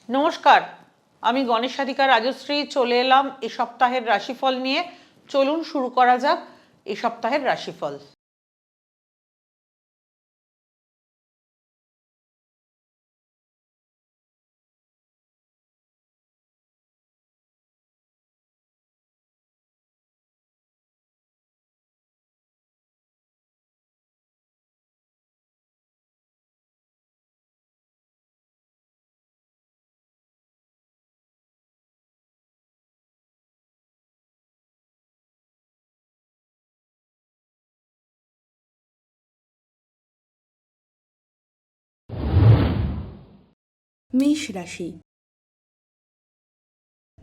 নমস্কার, আমি গণেশাধিকা রাজশ্রী চলে এলাম এই সপ্তাহের রাশিফল নিয়ে। চলুন শুরু করা যাক এই সপ্তাহের রাশিফল। মেষ রাশি।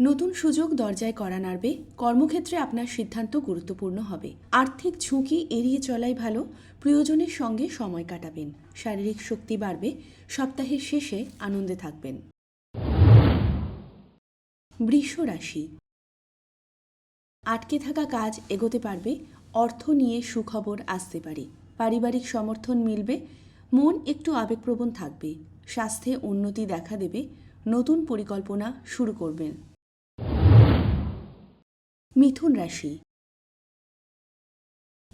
নতুন সুযোগ দরজায় কড়া নাড়বে। কর্মক্ষেত্রে আপনার সিদ্ধান্ত গুরুত্বপূর্ণ হবে। আর্থিক ঝুঁকি এড়িয়ে চলাই ভালো। প্রিয়জনের সঙ্গে সময় কাটাবেন। শারীরিক শক্তি বাড়বে। সপ্তাহের শেষে আনন্দে থাকবেন। বৃষ রাশি। আটকে থাকা কাজ এগোতে পারবে। অর্থ নিয়ে সুখবর আসতে পারে। পারিবারিক সমর্থন মিলবে। মন একটু আবেগপ্রবণ থাকবে। স্বাস্থ্যে উন্নতি দেখা দেবে। নতুন পরিকল্পনা শুরু করবেন। মিথুন রাশি।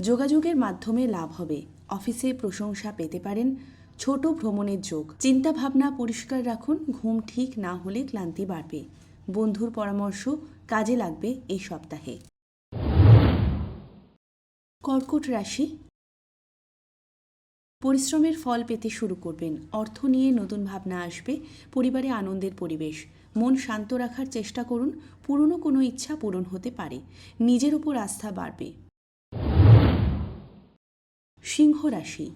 যোগাযোগের মাধ্যমে লাভ হবে। অফিসে প্রশংসা পেতে পারেন। ছোট ভ্রমণের যোগ। চিন্তাভাবনা পরিষ্কার রাখুন। ঘুম ঠিক না হলে ক্লান্তি বাড়বে। বন্ধুর পরামর্শ কাজে লাগবে এই সপ্তাহে। কর্কট রাশি। পরিশ্রমের ফল পেতে শুরু করবেন। অর্থ নিয়ে নতুন ভাবনা আসবে। পরিবারে আনন্দের পরিবেশ। মন শান্ত রাখার চেষ্টা করুন। পুরনো কোনো ইচ্ছা পূরণ হতে পারে। নিজের উপর আস্থা বাড়বে। সিংহ রাশি।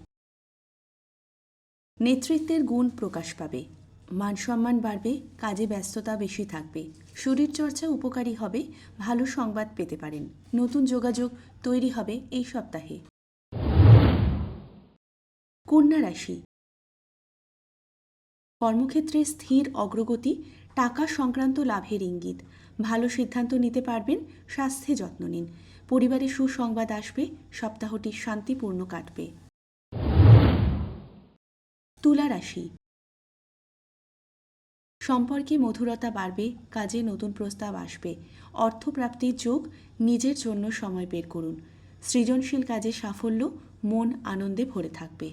নেতৃত্বের গুণ প্রকাশ পাবে। মান সম্মান বাড়বে। কাজে ব্যস্ততা বেশি থাকবে। শরীরচর্চা উপকারী হবে। ভালো সংবাদ পেতে পারেন। নতুন যোগাযোগ তৈরি হবে এই সপ্তাহে। কন্যা রাশি। কর্মক্ষেত্রে স্থির অগ্রগতি। টাকা সংক্রান্ত লাভের ইঙ্গিত। ভালো সিদ্ধান্ত নিতে পারবেন। স্বাস্থ্যে যত্ন নিন। পরিবারে সুসংবাদ আসবে। সপ্তাহটি শান্তিপূর্ণ কাটবে। তুলা রাশি। সম্পর্কে মধুরতা বাড়বে। কাজে নতুন প্রস্তাব আসবে। অর্থপ্রাপ্তির যোগ। নিজের জন্য সময় বের করুন। সৃজনশীল কাজে সাফল্য। মন আনন্দে ভরে থাকবে।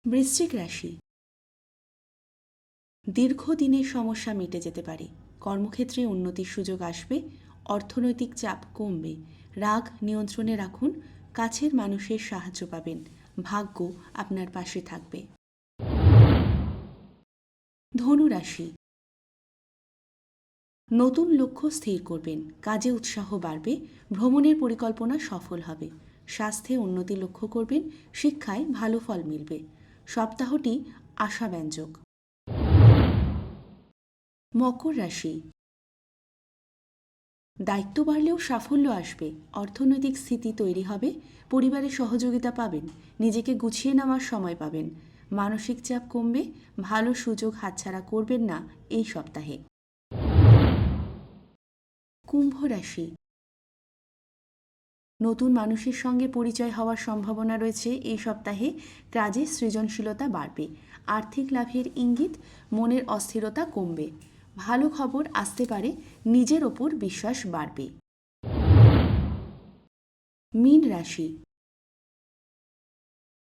বৃশ্চিক রাশি। দীর্ঘদিনের সমস্যা মিটে যেতে পারে। কর্মক্ষেত্রে উন্নতির সুযোগ আসবে। অর্থনৈতিক চাপ কমবে। রাগ নিয়ন্ত্রণে রাখুন। কাছের মানুষের সাহায্য পাবেন। ভাগ্য আপনার পাশে থাকবে। ধনু রাশি। নতুন লক্ষ্য স্থির করবেন। কাজে উৎসাহ বাড়বে। ভ্রমণের পরিকল্পনা সফল হবে। স্বাস্থ্যে উন্নতি লক্ষ্য করবেন। শিক্ষায় ভালো ফল মিলবে। সপ্তাহটি আশাব্যঞ্জক। মকর রাশি। দায়িত্ব বাড়লেও সাফল্য আসবে। অর্থনৈতিক স্থিতি তৈরি হবে। পরিবারের সহযোগিতা পাবেন। নিজেকে গুছিয়ে নেওয়ার সময় পাবেন। মানসিক চাপ কমবে। ভালো সুযোগ হাতছাড়া করবেন না এই সপ্তাহে। কুম্ভ রাশি। নতুন মানুষের সঙ্গে পরিচয় হওয়ার সম্ভাবনা রয়েছে এই সপ্তাহে। কাজে সৃজনশীলতা বাড়বে। আর্থিক লাভের ইঙ্গিত। মনের অস্থিরতা কমবে। ভালো খবর আসতে পারে। নিজের ওপর বিশ্বাস বাড়বে। মীন রাশি।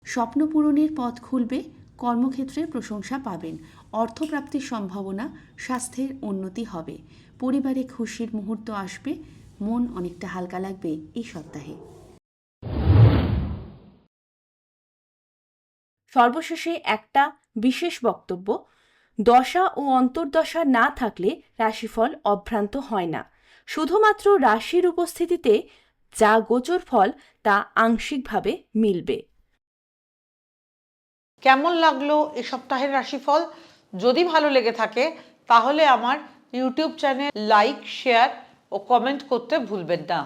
স্বপ্ন পূরণের পথ খুলবে। কর্মক্ষেত্রে প্রশংসা পাবেন। অর্থপ্রাপ্তির সম্ভাবনা। স্বাস্থ্যের উন্নতি হবে। পরিবারে খুশির মুহূর্ত আসবে। মন অনেকটা হালকা লাগবে এই সপ্তাহে। সর্বশেষে একটা বিশেষ বক্তব্য। দশা ও অন্তর্দশা না থাকলে রাশিফল অভ্রান্ত হয় না। শুধুমাত্র রাশির উপস্থিতিতে যা গোচর ফল তা আংশিকভাবে মিলবে। কেমন লাগলো এই সপ্তাহের রাশিফল? যদি ভালো লেগে থাকে তাহলে আমার ইউটিউব চ্যানেল লাইক, শেয়ার ও কমেন্ট করতে ভুলবেন না।